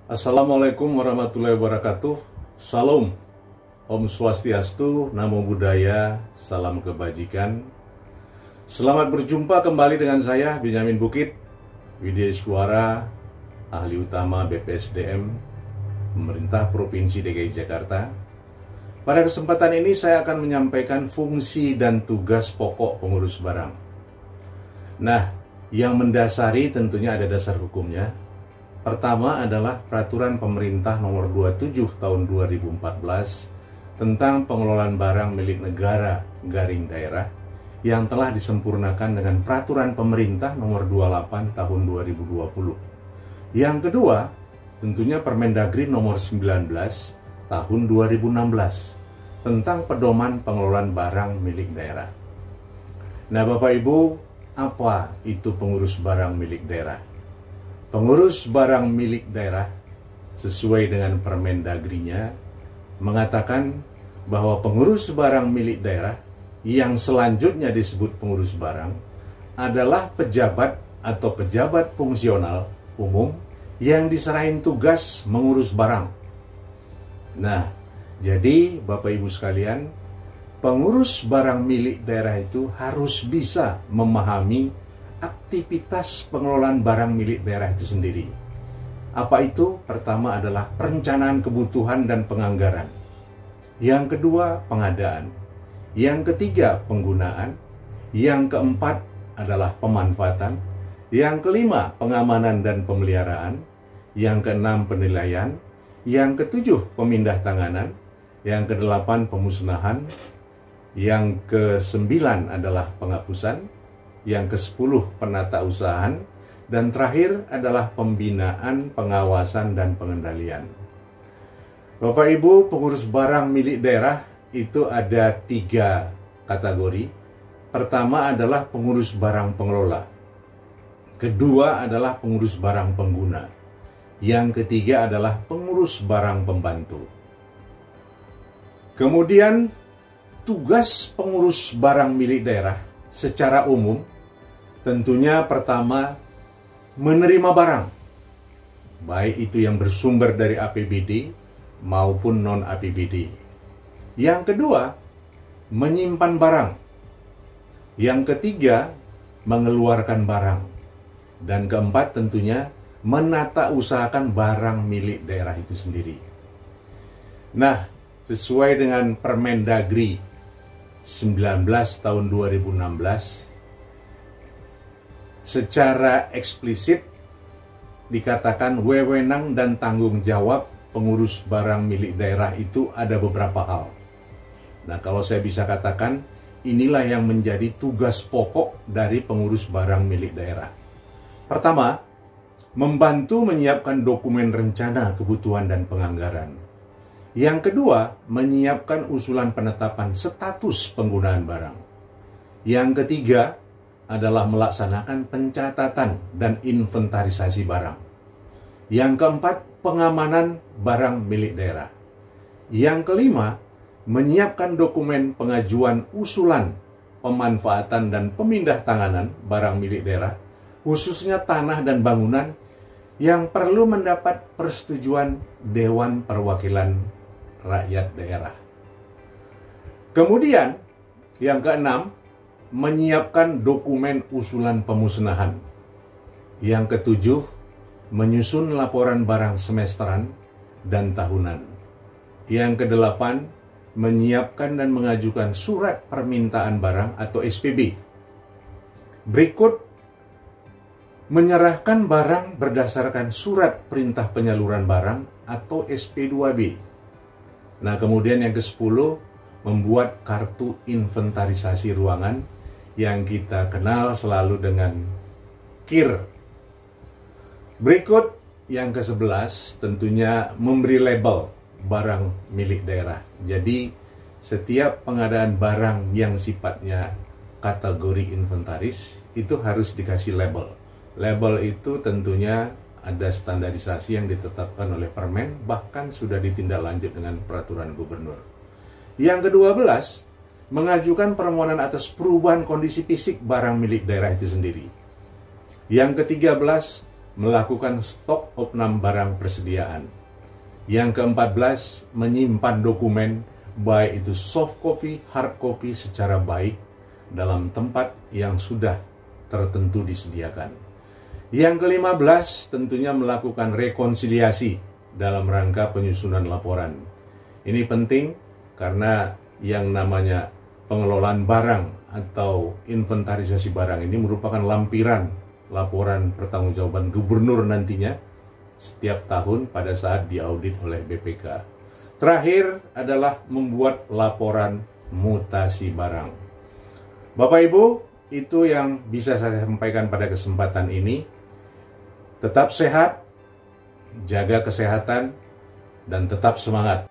Assalamualaikum warahmatullahi wabarakatuh. Salam, Om Swastiastu, Namo Buddhaya, salam kebajikan. Selamat berjumpa kembali dengan saya, Benyamin Bukit, Widya Suara, ahli utama BPSDM, Pemerintah Provinsi DKI Jakarta. Pada kesempatan ini saya akan menyampaikan fungsi dan tugas pokok pengurus barang. Nah, yang mendasari tentunya ada dasar hukumnya. Pertama adalah Peraturan Pemerintah Nomor 27 Tahun 2014 tentang pengelolaan barang milik negara garing daerah yang telah disempurnakan dengan Peraturan Pemerintah Nomor 28 Tahun 2020. Yang kedua, tentunya Permendagri Nomor 19 Tahun 2016 tentang pedoman pengelolaan barang milik daerah. Nah, Bapak Ibu, apa itu pengurus barang milik daerah? Pengurus barang milik daerah sesuai dengan Permendagri-nya mengatakan bahwa pengurus barang milik daerah yang selanjutnya disebut pengurus barang adalah pejabat atau pejabat fungsional umum yang diserahin tugas mengurus barang. Nah, jadi Bapak Ibu sekalian, pengurus barang milik daerah itu harus bisa memahami aktivitas pengelolaan barang milik daerah itu sendiri. Apa itu? Pertama adalah perencanaan kebutuhan dan penganggaran. Yang kedua, pengadaan. Yang ketiga, penggunaan. Yang keempat adalah pemanfaatan. Yang kelima, pengamanan dan pemeliharaan. Yang keenam, penilaian. Yang ketujuh, pemindah tanganan. Yang kedelapan, pemusnahan. Yang kesembilan adalah penghapusan. Yang ke-10 penata usahaan, dan terakhir adalah pembinaan, pengawasan, dan pengendalian. Bapak Ibu, pengurus barang milik daerah itu ada 3 kategori. Pertama adalah pengurus barang pengelola. Kedua adalah pengurus barang pengguna. Yang ketiga adalah pengurus barang pembantu. Kemudian, tugas pengurus barang milik daerah secara umum tentunya pertama, menerima barang, baik itu yang bersumber dari APBD maupun non-APBD. Yang kedua, menyimpan barang. Yang ketiga, mengeluarkan barang. Dan keempat tentunya, menata usahakan barang milik daerah itu sendiri. Nah, sesuai dengan Permendagri 19 tahun 2016, secara eksplisit dikatakan wewenang dan tanggung jawab pengurus barang milik daerah itu ada beberapa hal. Nah, kalau saya bisa katakan, inilah yang menjadi tugas pokok dari pengurus barang milik daerah. Pertama, membantu menyiapkan dokumen rencana kebutuhan dan penganggaran. Yang kedua, menyiapkan usulan penetapan status penggunaan barang. Yang ketiga, adalah melaksanakan pencatatan dan inventarisasi barang. Yang keempat, pengamanan barang milik daerah. Yang kelima, menyiapkan dokumen pengajuan usulan pemanfaatan dan pemindah tanganan barang milik daerah, khususnya tanah dan bangunan yang perlu mendapat persetujuan Dewan Perwakilan Rakyat Daerah. Kemudian, yang keenam, menyiapkan dokumen usulan pemusnahan. Yang ketujuh, menyusun laporan barang semesteran dan tahunan. Yang kedelapan, menyiapkan dan mengajukan surat permintaan barang atau SPB. Berikut, menyerahkan barang berdasarkan surat perintah penyaluran barang atau SP2B. Nah, kemudian yang ke-10, membuat kartu inventarisasi ruangan yang kita kenal selalu dengan KIR. Berikut yang ke-11, tentunya memberi label barang milik daerah. Jadi setiap pengadaan barang yang sifatnya kategori inventaris itu harus dikasih label. Label itu tentunya ada standarisasi yang ditetapkan oleh Permen, bahkan sudah ditindaklanjut dengan peraturan gubernur. Yang ke-12, mengajukan permohonan atas perubahan kondisi fisik barang milik daerah itu sendiri. Yang ke-13, melakukan stok opnam barang persediaan. Yang ke-14, menyimpan dokumen, baik itu soft copy, hard copy secara baik dalam tempat yang sudah tertentu disediakan. Yang ke-15, tentunya melakukan rekonsiliasi dalam rangka penyusunan laporan. Ini penting karena yang namanya pengelolaan barang atau inventarisasi barang ini merupakan lampiran laporan pertanggungjawaban gubernur nantinya setiap tahun pada saat diaudit oleh BPK. Terakhir adalah membuat laporan mutasi barang. Bapak Ibu, itu yang bisa saya sampaikan pada kesempatan ini. Tetap sehat, jaga kesehatan, dan tetap semangat.